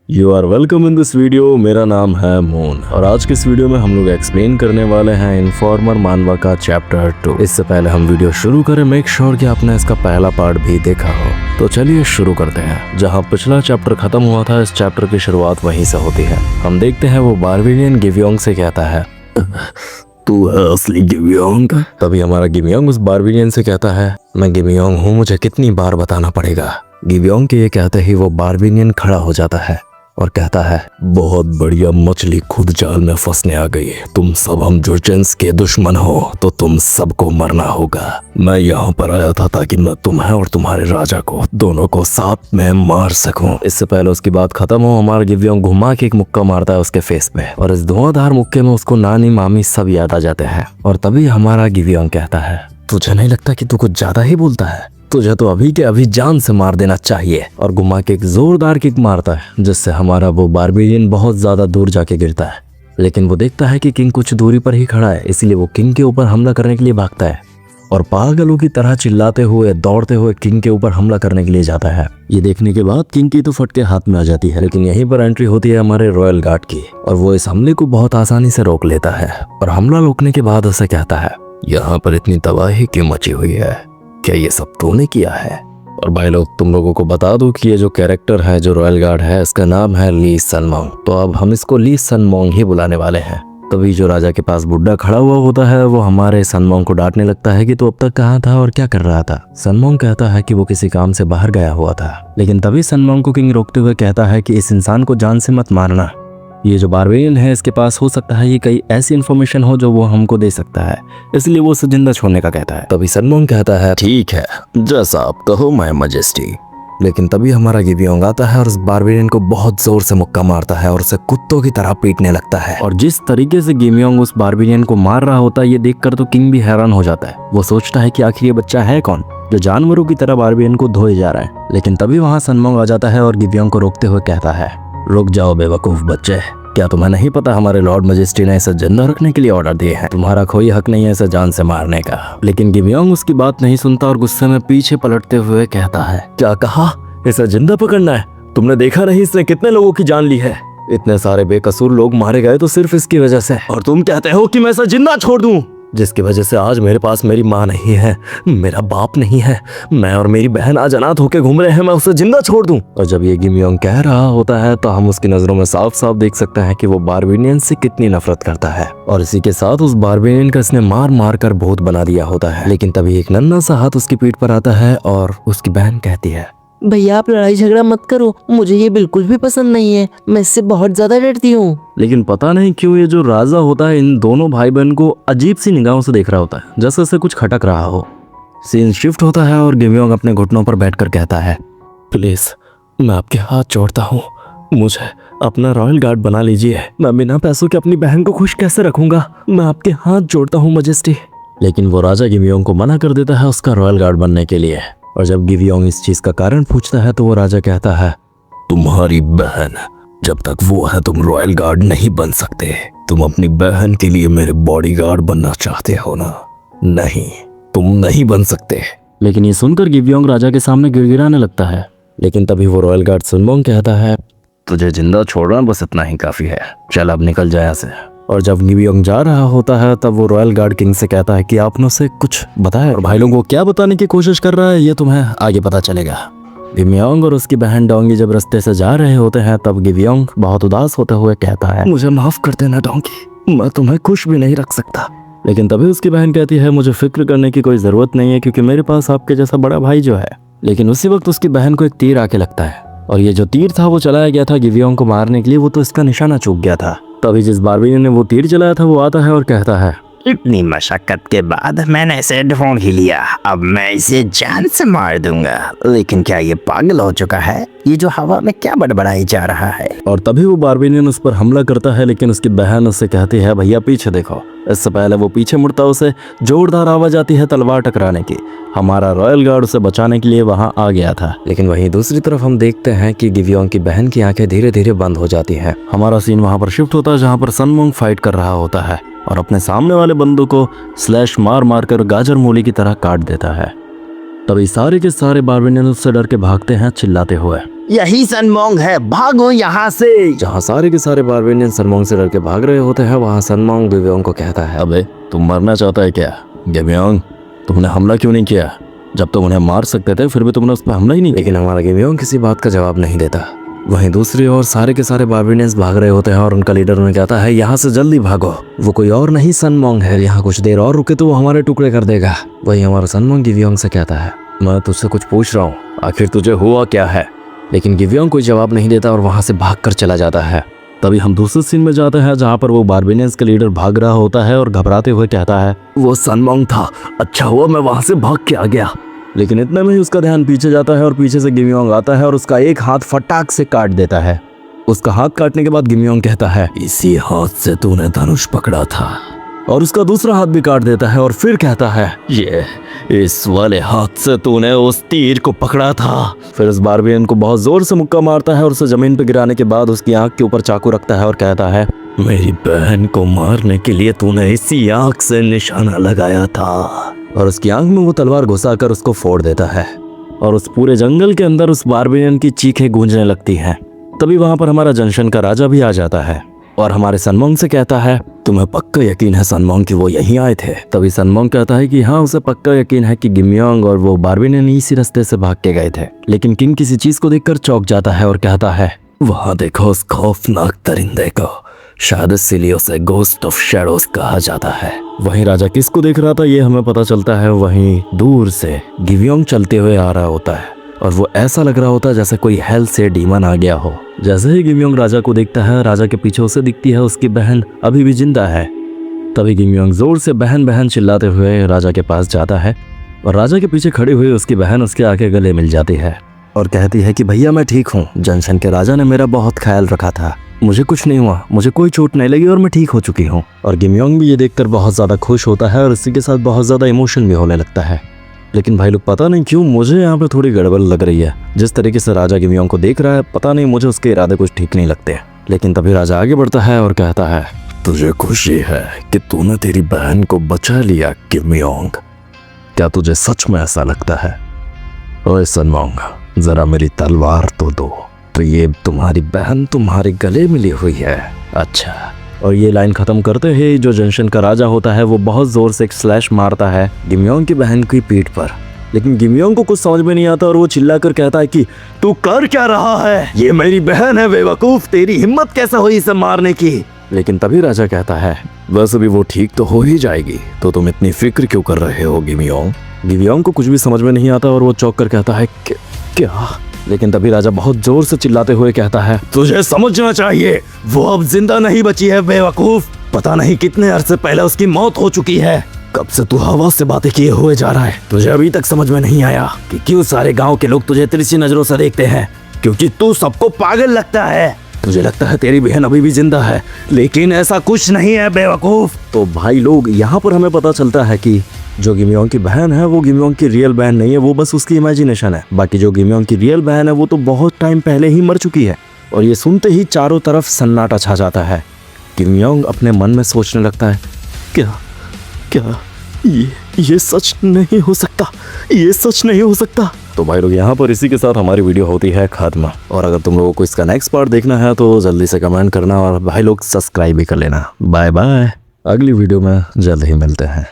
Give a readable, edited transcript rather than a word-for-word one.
You are welcome in this video. मेरा नाम है मोन और आज के इस वीडियो में हम लोग एक्सप्लेन करने वाले हैं इन्फॉर्मर मानवा का चैप्टर 2। इससे पहले हम वीडियो शुरू करें, मेक श्योर कि आपने इसका पहला पार्ट भी देखा हो। तो चलिए शुरू करते हैं। जहां पिछला चैप्टर खत्म हुआ था, इस चैप्टर की शुरुआत वहीं से होती है। हम देखते हैं वो बारबेरियन गिवियोंग से कहता है, तू है असली गिवियोंग? तभी हमारा गिवियोंग उस बारबेरियन से कहता है, मैं गिवियोंग हूँ, मुझे कितनी बार बताना पड़ेगा। गिवियोंग के ये कहते ही वो बारबेरियन खड़ा हो जाता है और कहता है, बहुत बढ़िया मछली खुद जाल में फंसने आ गई। तुम सब हम जुर्चेंस के दुश्मन हो तो तुम सबको मरना होगा। मैं यहाँ पर आया था ताकि मैं तुम्हें और तुम्हारे राजा को दोनों को साथ में मार सकूं। इससे पहले उसकी बात खत्म हो, हमारा गिवियोंग घुमा के एक मुक्का मारता है उसके फेस पे और इस धुआंधार मुक्के में उसको नानी मामी सब याद आ जाते हैं। और तभी हमारा गिवियोंग कहता है, तुझे नहीं लगता कि तू कुछ ज्यादा ही बोलता है? तुझे तो अभी के अभी जान से मार देना चाहिए। और घुमा के एक जोरदार किक मारता है जिससे हमारा वो बारबेरियन बहुत ज्यादा दूर जाके गिरता है। लेकिन वो देखता है कि किंग कुछ दूरी पर ही खड़ा है, इसलिए वो किंग के ऊपर हमला करने के लिए भागता है और पागलों की तरह चिल्लाते हुए दौड़ते हुए किंग के ऊपर हमला करने के लिए जाता है। ये देखने के बाद किंग की तो फटके हाथ में आ जाती है, लेकिन यहीं पर एंट्री होती है हमारे रॉयल गार्ड की और वो इस हमले को बहुत आसानी से रोक लेता है। और हमला रोकने के बाद उसे कहता है, यहाँ पर इतनी तबाही क्यों मची हुई है? क्या ये सब तूने किया है? और भाई लोग, तुम लोगों को बता दूं कि ये जो कैरेक्टर है, जो रॉयल गार्ड है, इसका नाम है ली सन मोंग। तो अब हम इसको ली सन मोंग ही बुलाने वाले हैं। तभी जो राजा के पास बुड्ढा खड़ा हुआ होता है वो हमारे सन मोंग को डांटने लगता है कि तू अब तक कहाँ था और क्या कर रहा था। सन मोंग कहता है कि वो किसी काम से बाहर गया हुआ था। लेकिन तभी सन मोंग को किंग रोकते हुए कहता है कि इस इंसान को जान से मत मारना। ये जो बारबेरियन है, इसके पास हो सकता है ये कई ऐसी इन्फॉर्मेशन हो जो वो हमको दे सकता है, इसलिए वो उसे जिंदा छोड़ने का कहता है। तभी सन मोंग कहता है, ठीक है, जैसा आप कहो माय मैजेस्टी। लेकिन तभी हमारा गिवियोंग आता है और उस बारबेरियन को बहुत जोर से मुक्का मारता है और उसे कुत्तों की तरह पीटने लगता है। और जिस तरीके से गिवियोंग उस बारबेरियन को मार रहा होता है, ये देखकर तो किंग भी हैरान हो जाता है। वो सोचता है कि आखिर ये बच्चा है कौन जो जानवरों की तरह बारबेरियन को धोए जा रहा है। लेकिन तभी वहाँ सन मोंग आ जाता है और गिवियोंग को रोकते हुए कहता है, रुक जाओ बेवकूफ बच्चे, क्या तुम्हें नहीं पता हमारे लॉर्ड मैजेस्टी ने इसे जिंदा रखने के लिए ऑर्डर दिए हैं? तुम्हारा कोई हक नहीं है इसे जान से मारने का। लेकिन गिवियोंग उसकी बात नहीं सुनता और गुस्से में पीछे पलटते हुए कहता है, क्या कहा? इसे जिंदा पकड़ना है? तुमने देखा नहीं इसने कितने लोगों की जान ली है? इतने सारे बेकसूर लोग मारे गए तो सिर्फ इसकी वजह से, और तुम कहते हो कि मैं इसे जिंदा छोड़ दूं, जिसकी वजह से आज मेरे पास मेरी माँ नहीं है, मेरा बाप नहीं है, मैं और मेरी बहन आज अनाथ होके घूम रहे हैं, मैं उसे जिंदा छोड़ दूं? और जब ये गिवियोंग कह रहा होता है तो हम उसकी नजरों में साफ साफ देख सकते हैं कि वो बारबेरियन से कितनी नफरत करता है। और इसी के साथ उस बारबेरियन का इसने मार मार कर भूत बना दिया होता है। लेकिन तभी एक नन्हा सा हाथ उसकी पीठ पर आता है और उसकी बहन कहती है, भैया आप लड़ाई झगड़ा मत करो, मुझे ये बिल्कुल भी पसंद नहीं है, मैं इससे बहुत ज्यादा डरती हूँ। लेकिन पता नहीं क्यों ये जो राजा होता है इन दोनों भाई बहन को अजीब सी निगाहों से देख रहा होता है, जैसे उसे कुछ खटक रहा हो। सीन शिफ्ट होता है और गिवियोंग अपने घुटनों पर बैठकर कहता है, प्लीज मैं आपके हाथ जोड़ता हूँ, मुझे अपना रॉयल गार्ड बना लीजिए। मैं बिना पैसों के अपनी बहन को खुश कैसे रखूंगा? मैं आपके हाथ जोड़ता हूँ मैजेस्टी। लेकिन वो राजा गिवियोंग को मना कर देता है उसका रॉयल गार्ड बनने के लिए। और जब गिवियोंग इस चीज का कारण पूछता है तो वो राजा कहता है, तुम्हारी बहन, जब तक वो है तुम रॉयल गार्ड नहीं बन सकते। तुम अपनी बहन के लिए मेरे बॉडीगार्ड बनना चाहते हो ना? नहीं, तुम नहीं बन सकते। लेकिन ये सुनकर गिवियोंग राजा के सामने गिड़गिड़ाने लगता है। लेकिन तभी वो रॉयल गार्ड सन मोंग कहता है, तुझे जिंदा छोड़ना बस इतना ही काफी है, चल अब निकल जाए यहाँ से। और जब गिवियोंग जा रहा होता है तब वो रॉयल गार्ड किंग से कहता है कि आपने उसे कुछ बताया, और भाई लोगों को क्या बताने की कोशिश कर रहा है ये तुम्हें आगे पता चलेगा। गिवियोंग और उसकी बहन डोंगी जब रास्ते से जा रहे होते हैं तब गिवियोंग बहुत उदास होते हुए कहता है, मुझे माफ कर देना डोंगी, मैं तुम्हें खुश भी नहीं रख सकता। लेकिन तभी उसकी बहन कहती है, मुझे फिक्र करने की कोई जरूरत नहीं है क्योंकि मेरे पास आपके जैसा बड़ा भाई जो है। लेकिन उसी वक्त उसकी बहन को एक तीर आके लगता है और ये जो तीर था वो चलाया गया था गिवियोंग को मारने के लिए, वो तो इसका निशाना चूक गया था। तभी जिस बारबेरियन ने वो तीर चलाया था वो आता है और कहता है, इतनी मशक्कत के बाद मैंने इसे ढूंढ ही लिया, अब मैं इसे जान से मार दूंगा। लेकिन क्या ये पागल हो चुका है? ये जो हवा में क्या बड़बड़ाई जा रहा है? और तभी वो बारबेरियन उस पर हमला करता है, लेकिन उसकी बहन उससे कहती है, भैया पीछे देखो। इससे पहले वो पीछे मुड़ता उसे जोरदार आवाज आती है तलवार टकराने की। हमारा रॉयल गार्ड उसे बचाने के लिए वहां आ गया था। लेकिन वहीं दूसरी तरफ हम देखते हैं कि गिवियोंग की बहन की आंखें धीरे धीरे बंद हो जाती हैं। हमारा सीन वहां पर शिफ्ट होता है जहां पर सन मोंग फाइट कर रहा होता है और अपने सामने वाले बंदों को स्लैश मार मार कर गाजर मूली की तरह काट देता है। तभी सारे के सारे बारबेरियन उससे डर के भागते हैं चिल्लाते हुए। यही सनमोंग है, भागो यहाँ से। जहाँ सारे के सारे बार्बेरियन सनमोंग से डर के भाग रहे होते हैं, वहाँ सनमोंग गिवियोंग को कहता है, अबे तुम मरना चाहता है क्या गिवियोंग? तुमने हमला क्यों नहीं किया? जब तुम उन्हें मार सकते थे फिर भी तुमने उस पर हमला ही नहीं। लेकिन हमारा गिवियोंग किसी बात का जवाब नहीं देता। वहीं दूसरी ओर सारे के सारे बार्बेरियंस भाग रहे होते हैं और उनका लीडर उन्हें कहता है, यहाँ से जल्दी भागो, वो कोई और नहीं सनमोंग है, यहाँ कुछ देर और रुके तो वो हमारे टुकड़े कर देगा। वही हमारा सनमोंग गिवियोंग से कहता है, मैं तुझसे कुछ पूछ रहा हूँ, आखिर तुझे हुआ क्या है? लेकिन गिवियोंग कोई जवाब नहीं देता और वहां से भागकर चला जाता है। तभी हम दूसरे सीन में जाते हैं जहां पर वो बार्बेरियंस का लीडर भाग रहा होता है और घबराते हुए कहता है, वो सनमोंग था, अच्छा हुआ मैं वहां से भाग के आ गया। लेकिन इतने में ही उसका ध्यान पीछे जाता है और पीछे से गिवियोंग आता है और उसका एक हाथ फटाक से काट देता है। उसका हाथ काटने के बाद गिवियोंग कहता है, इसी हाथ से तूने धनुष पकड़ा था, और उसका दूसरा हाथ भी काट देता है और फिर कहता है, ये इस वाले हाथ से तूने उस तीर को पकड़ा था। फिर उस बार्बेरियन को बहुत जोर से मुक्का मारता है और उसे जमीन पर गिराने के बाद उसकी आंख के ऊपर चाकू रखता है और कहता है, मेरी बहन को मारने के लिए तूने इसी आंख से निशाना लगाया था। और उसकी आंख में वो तलवार घुसाकर उसको फोड़ देता है और उस पूरे जंगल के अंदर उस बार्बेरियन की चीखें गूंजने लगती हैं। तभी वहां पर हमारा जंक्शन का राजा भी आ जाता है और हमारे सनमोंग से कहता है, तुम्हें पक्का यकीन है सनमोंग कि वो यहीं आए थे? तभी सनमोंग कहता है कि हाँ, उसे पक्का यकीन है कि गिवियोंग और वो बार्बेरियन इसी रास्ते से भाग के गए थे। लेकिन किंग किसी चीज को देखकर चौंक जाता है और कहता है, वहां देखो उस खौफनाक दरिंदे को, शायद इसीलिए उसे गोस्ट ऑफ शैडोज कहा जाता है। वहीं राजा किसको देख रहा था ये हमें पता चलता है। वहीं दूर से गिवियोंग चलते हुए आ रहा होता है और वो ऐसा लग रहा होता है जैसे कोई हेल से डीमन आ गया हो। जैसे ही गिवियोंग राजा को देखता है, राजा के पीछे उसे दिखती है उसकी बहन अभी भी जिंदा है। तभी गिवियोंग जोर से बहन बहन चिल्लाते हुए राजा के पास जाता है और राजा के पीछे खड़ी हुई उसकी बहन उसके आगे गले मिल जाती है और कहती है कि भैया मैं ठीक हूँ, जंक्शन के राजा ने मेरा बहुत ख्याल रखा था, मुझे कुछ नहीं हुआ, मुझे कोई चोट नहीं लगी और मैं ठीक हो चुकी हूँ। और गिवियोंग भी ये देखकर बहुत ज्यादा खुश होता है और इसी के साथ बहुत ज्यादा इमोशन भी होने लगता है। लेकिन भाई लोग पता नहीं क्यों मुझे यहाँ पे थोड़ी गड़बड़ लग रही है। जिस तरीके से राजा गिवियोंग को देख रहा है, पता नहीं मुझे उसके इरादे कुछ ठीक नहीं लगते। लेकिन तभी राजा आगे बढ़ता है और कहता है, तुझे खुशी है कि तूने तेरी बहन को बचा लिया गिवियोंग? क्या तुझे सच में ऐसा लगता है? ओए सनमोंग, जरा मेरी तलवार तो दो। तो ये तुम्हारी बहन तुम्हारे गले मिली हुई है, अच्छा। और ये लाइन खत्म करते ही जो जंक्शन का राजा होता है वो बहुत जोर से एक स्लैश मारता है गिवियोंग की बहन की पीठ पर। लेकिन गिवियोंग को कुछ समझ में नहीं आता और वो चिल्लाकर कहता है कि तू कर क्या रहा है? ये मेरी बहन है बेवकूफ, तेरी हिम्मत कैसे हुई इसे मारने की? लेकिन तभी राजा कहता है, बस अभी वो ठीक तो हो ही जाएगी, तो तुम इतनी फिक्र क्यों कर रहे हो गिवियोंग? गिवियोंग को कुछ भी समझ में नहीं आता और वो चौंक कर कहता है, क्या? लेकिन तभी राजा बहुत जोर से चिल्लाते हुए कहता है, तुझे समझना चाहिए, वो अब जिंदा नहीं बची है बेवकूफ। पता नहीं कितने अरसे पहले उसकी मौत हो चुकी है। कब से तू हवा से बातें किए हुए जा रहा है? तुझे अभी तक समझ में नहीं आया कि क्यों सारे गांव के लोग तुझे तिरछी नजरों से देखते हैं? क्योंकि तू सबको पागल लगता है। तुझे लगता है तेरी बहन अभी भी जिंदा है, लेकिन ऐसा कुछ नहीं है बेवकूफ। तो भाई लोग यहाँ पर हमें पता चलता है कि जो गिवियोंग की बहन है वो गिवियोंग की रियल बहन नहीं है, वो बस उसकी इमेजिनेशन है। बाकी जो गिवियोंग की रियल बहन है वो तो बहुत टाइम पहले ही मर चुकी है। और ये सुनते ही चारों तरफ सन्नाटा छा जाता है। गिवियोंग अपने मन में सोचने लगता है, क्या क्या ये सच नहीं हो सकता, ये सच नहीं हो सकता। तो भाई लोग यहाँ पर इसी के साथ हमारी वीडियो होती है खत्म। और अगर तुम लोगों को इसका नेक्स्ट पार्ट देखना है तो जल्दी से कमेंट करना और भाई लोग सब्सक्राइब भी कर लेना। बाय बाय, अगली वीडियो में जल्द ही मिलते हैं।